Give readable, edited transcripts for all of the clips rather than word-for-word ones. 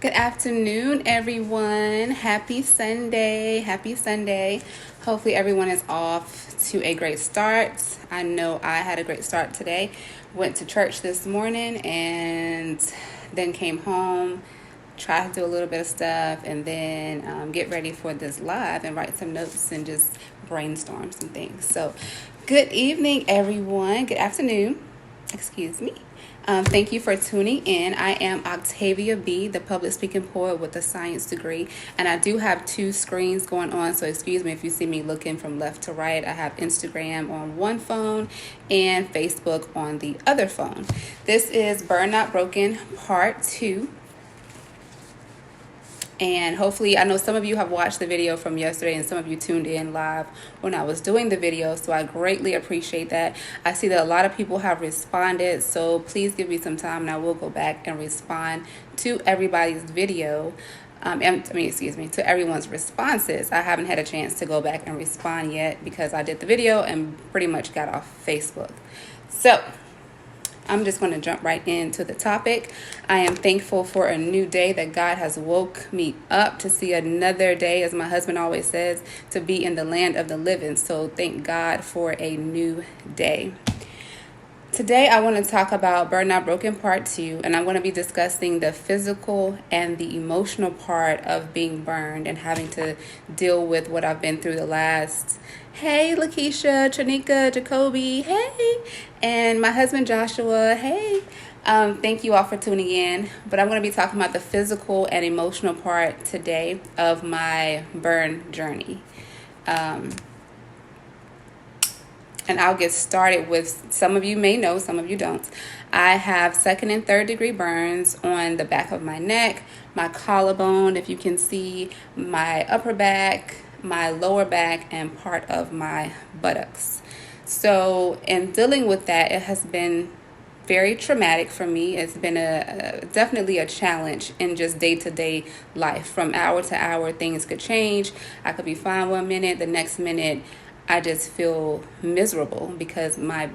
Good afternoon, everyone. Happy Sunday. Happy Sunday. Hopefully, everyone is off to a great start. I know I had a great start today. Went to church this morning and then came home, tried to do a little bit of stuff, and then get ready for this live and write some notes and just brainstorm some things. So, good evening, everyone. Good afternoon. Excuse me. Thank you for tuning in. I am Octavia B., the public speaking poet with a science degree, and I do have two screens going on, so excuse me if you see me looking from left to right. I have Instagram on one phone and Facebook on the other phone. This is Burn Not Broken Part 2. And hopefully, I know some of you have watched the video from yesterday and some of you tuned in live when I was doing the video. So I greatly appreciate that. I see that a lot of people have responded. So please give me some time and I will go back and respond to everybody's video. To everyone's responses. I haven't had a chance to go back and respond yet because I did the video and pretty much got off Facebook. So I'm just going to jump right into the topic. I am thankful for a new day that God has woke me up to see another day, as my husband always says, to be in the land of the living. So thank God for a new day. Today, I want to talk about Burn Not Broken Part 2, and I'm going to be discussing the physical and the emotional part of being burned and having to deal with what I've been through the last. Hey, Lakeisha, Tranika, Jacoby, hey, and my husband Joshua, hey. Thank you all for tuning in, but I'm going to be talking about the physical and emotional part today of my burn journey. And I'll get started with, some of you may know, some of you don't. I have 2nd and 3rd degree burns on the back of my neck, my collarbone, if you can see, my upper back, my lower back, and part of my buttocks. So in dealing with that, it has been very traumatic for me. It's been definitely a challenge in just day-to-day life. From hour to hour, things could change. I could be fine one minute, the next minute I just feel miserable because my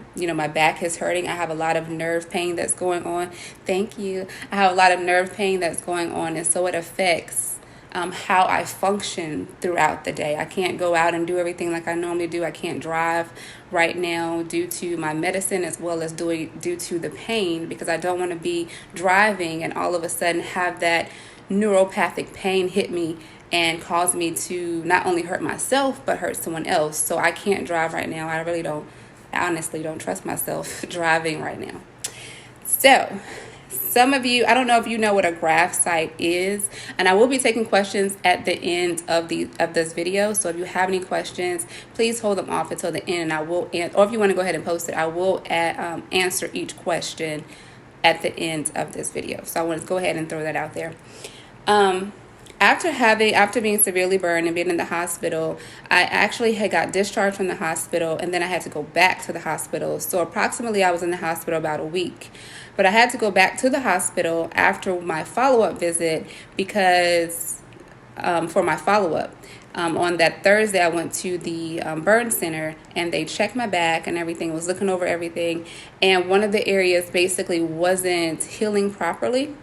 back is hurting. I have a lot of nerve pain that's going on. Thank you. I have a lot of nerve pain that's going on, and so it affects how I function throughout the day. I can't go out and do everything like I normally do. I can't drive right now due to my medicine as well as due to the pain, because I don't want to be driving and all of a sudden have that neuropathic pain hit me and cause me to not only hurt myself, but hurt someone else. So I can't drive right now. I honestly don't trust myself driving right now. So some of you, I don't know if you know what a graft site is, and I will be taking questions at the end of this video. So if you have any questions, please hold them off until the end, and I will, or if you want to go ahead and post it, I will answer each question at the end of this video. So I want to go ahead and throw that out there. After being severely burned and being in the hospital, I actually had got discharged from the hospital, and then I had to go back to the hospital. So approximately I was in the hospital about a week. But I had to go back to the hospital after my follow-up visit because for my follow-up. On that Thursday, I went to the burn center, and they checked my back and everything, was looking over everything. And one of the areas basically wasn't healing properly.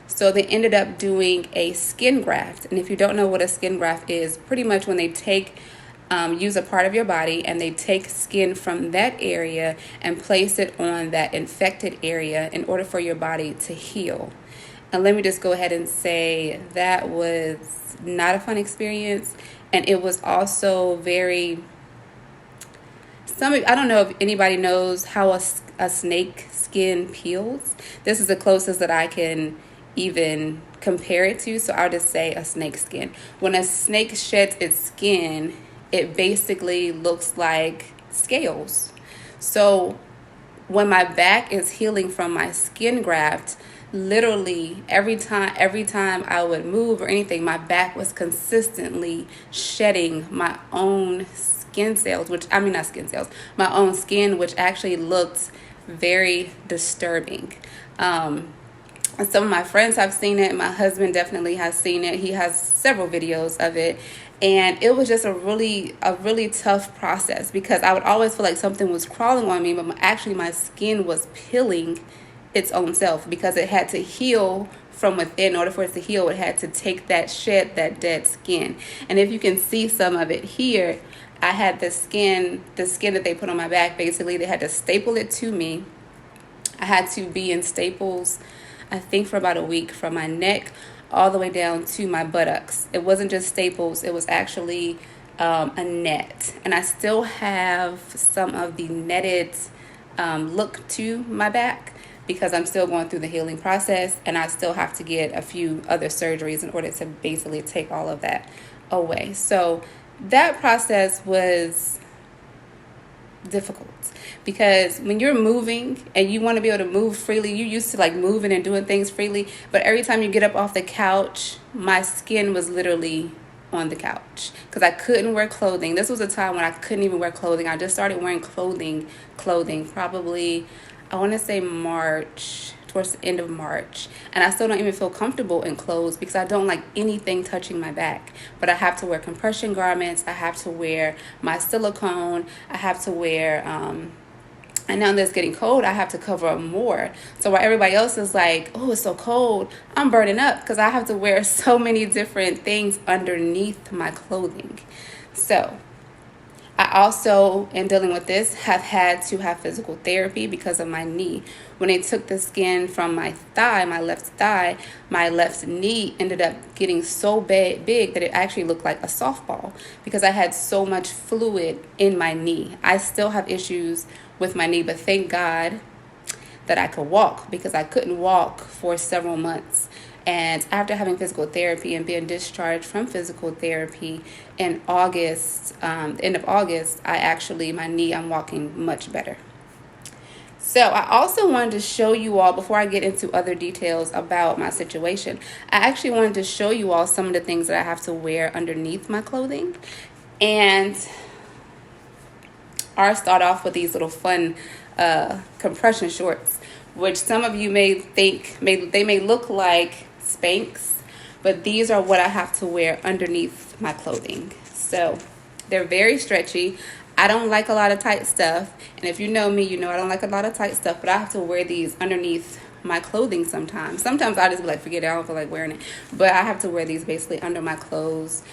So they ended up doing a skin graft. And if you don't know what a skin graft is, pretty much when they use a part of your body and they take skin from that area and place it on that infected area in order for your body to heal. And let me just go ahead and say that was not a fun experience. And it was also I don't know if anybody knows how a snake skin peels. This is the closest that I can even compare it to, so I'll just say a snake skin. When a snake sheds its skin, it basically looks like scales. So when my back is healing from my skin graft, literally every time I would move or anything, my back was consistently shedding my own skin cells, my own skin, which actually looked very disturbing. Some of my friends have seen it. My husband definitely has seen it. He has several videos of it. And it was just a really tough process because I would always feel like something was crawling on me, but actually my skin was peeling its own self, because it had to heal from within. In order for it to heal, it had to take that, shed that dead skin. And if you can see some of it here, I had the skin that they put on my back. Basically, they had to staple it to me. I had to be in staples, I think, for about a week, from my neck all the way down to my buttocks. It wasn't just staples, it was actually a net. And I still have some of the netted look to my back, because I'm still going through the healing process, and I still have to get a few other surgeries in order to basically take all of that away. So that process was difficult, because when you're moving and you want to be able to move freely, you used to like moving and doing things freely, but every time you get up off the couch, my skin was literally on the couch, because I couldn't wear clothing. This was a time when I couldn't even wear clothing. I just started wearing clothing probably, I want to say March, towards the end of March. And I still don't even feel comfortable in clothes, because I don't like anything touching my back. But I have to wear compression garments. I have to wear my silicone. I have to wear, and now that it's getting cold, I have to cover up more. So while everybody else is like, oh, it's so cold, I'm burning up, because I have to wear so many different things underneath my clothing. So I also, in dealing with this, have had to have physical therapy because of my knee. When they took the skin from my thigh, my left knee ended up getting so big that it actually looked like a softball, because I had so much fluid in my knee. I still have issues with my knee, but thank God that I could walk, because I couldn't walk for several months. And after having physical therapy and being discharged from physical therapy in August, end of August, I'm walking much better. So I also wanted to show you all, before I get into other details about my situation, I actually wanted to show you all some of the things that I have to wear underneath my clothing. And I'll start off with these little fun compression shorts, which some of you may think, they may look like Spanx, but these are what I have to wear underneath my clothing. So they're very stretchy. I don't like a lot of tight stuff, and if you know me, you know I don't like a lot of tight stuff, but I have to wear these underneath my clothing sometimes. Sometimes I just be like, forget it, I don't feel like wearing it, but I have to wear these basically under my clothes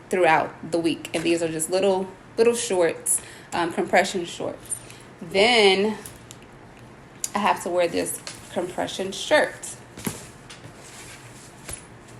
throughout the week. And these are just little shorts, compression shorts. Then I have to wear this compression shirt.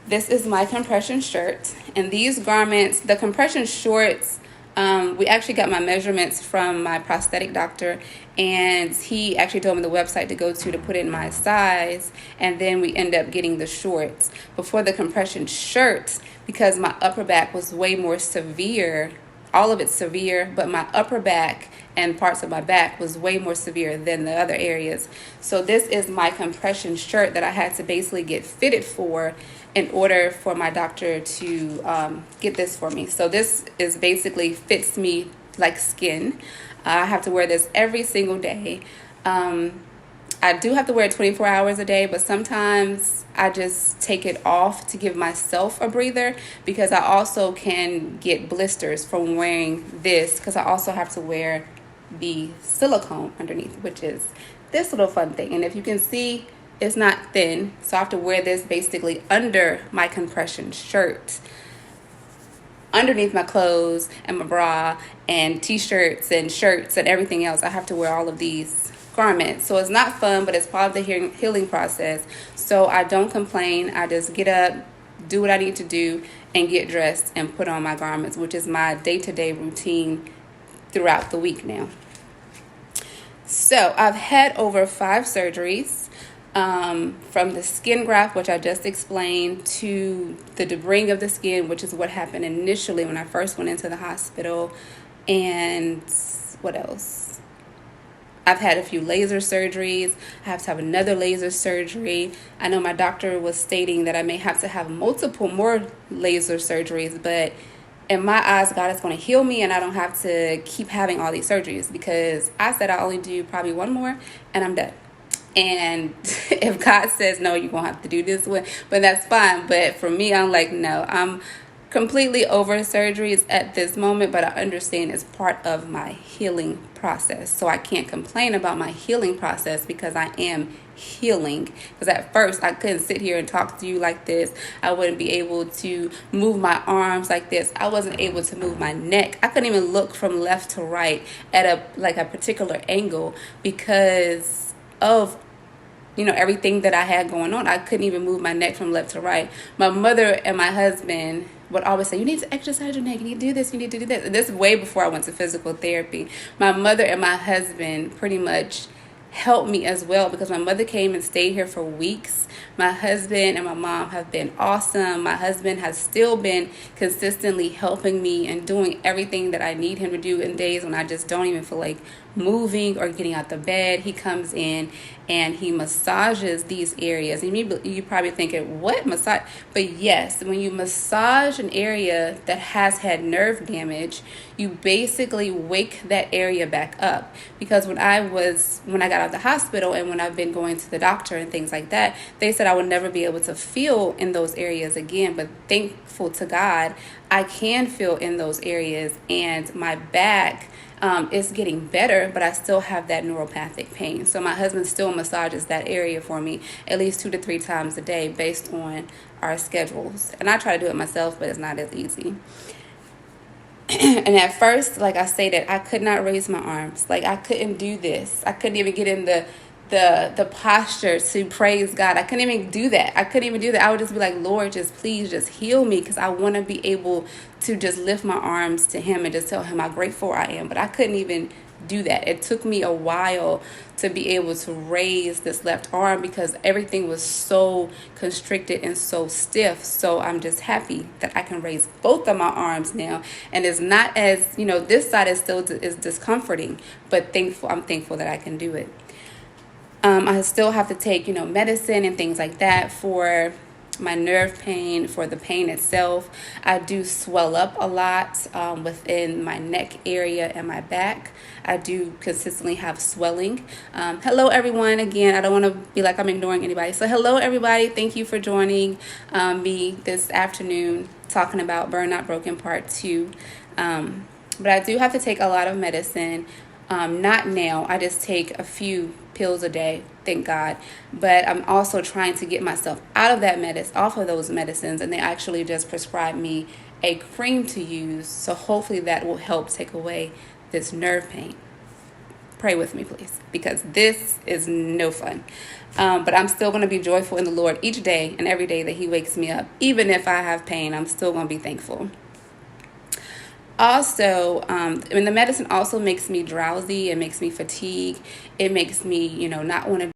This is my compression shirt, and these garments, the compression shorts, we actually got my measurements from my prosthetic doctor, and he actually told me the website to go to put in my size, and then we end up getting the shorts. Before the compression shirts, because my upper back was way more severe, all of it's severe, but my upper back and parts of my back was way more severe than the other areas. So this is my compression shirt that I had to basically get fitted for in order for my doctor to get this for me. So this is basically fits me like skin. I have to wear this every single day. I do have to wear it 24 hours a day, but sometimes I just take it off to give myself a breather, because I also can get blisters from wearing this, because I also have to wear the silicone underneath, which is this little fun thing. And if you can see, it's not thin, so I have to wear this basically under my compression shirt, underneath my clothes and my bra and t-shirts and shirts and everything else. I have to wear all of these garments. So it's not fun, but it's part of the healing process. So I don't complain. I just get up, do what I need to do, and get dressed and put on my garments, which is my day-to-day routine throughout the week now. So I've had over 5 surgeries, from the skin graft, which I just explained, to the debris of the skin, which is what happened initially when I first went into the hospital. And what else? I've had a few laser surgeries. I have to have another laser surgery. I know my doctor was stating that I may have to have multiple more laser surgeries, but in my eyes, God is going to heal me, and I don't have to keep having all these surgeries, because I said I only do probably one more and I'm done. And if God says no, you're going to have to do this one, but that's fine. But for me, I'm like, no, completely over surgeries at this moment, but I understand it's part of my healing process. So I can't complain about my healing process because I am healing. Because at first I couldn't sit here and talk to you like this. I wouldn't be able to move my arms like this. I wasn't able to move my neck. I couldn't even look from left to right at a particular angle because of everything that I had going on. I couldn't even move my neck from left to right. My mother and my husband would always say, you need to exercise your neck, you need to do this, you need to do this. And this is way before I went to physical therapy. My mother and my husband pretty much helped me as well because my mother came and stayed here for weeks. My husband and my mom have been awesome. My husband has still been consistently helping me and doing everything that I need him to do in days when I just don't even feel like moving or getting out the bed. He comes in and he massages these areas. And you probably thinking, what massage? But yes, when you massage an area that has had nerve damage, you basically wake that area back up. Because when I got out of the hospital and when I've been going to the doctor and things like that, they said I would never be able to feel in those areas again. But thankful to God, I can feel in those areas, and my back is getting better, but I still have that neuropathic pain. So my husband still massages that area for me at least 2 to 3 times a day based on our schedules. And I try to do it myself, but it's not as easy. And at first, like I stated, I could not raise my arms. Like I couldn't do this. I couldn't even get in the posture to praise God. I couldn't even do that. I would just be like, Lord, please just heal me, because I want to be able to just lift my arms to him and just tell him how grateful I am. But I couldn't even do that. It took me a while to be able to raise this left arm because everything was so constricted and so stiff. So I'm just happy that I can raise both of my arms now, and it's not as, this side is discomforting, but I'm thankful that I can do it. I still have to take, medicine and things like that for my nerve pain, for the pain itself. I do swell up a lot within my neck area and my back. I do consistently have swelling. Hello, everyone. Again, I don't want to be like I'm ignoring anybody. So hello, everybody. Thank you for joining me this afternoon talking about Burn Not Broken Part 2. But I do have to take a lot of medicine. Not now. I just take a few pills a day, thank God. But I'm also trying to get myself off of those medicines, and they actually just prescribed me a cream to use. So hopefully that will help take away this nerve pain. Pray with me, please, because this is no fun. But I'm still going to be joyful in the Lord each day and every day that he wakes me up. Even if I have pain, I'm still going to be thankful. Also, the medicine also makes me drowsy. It makes me fatigued. It makes me, not want to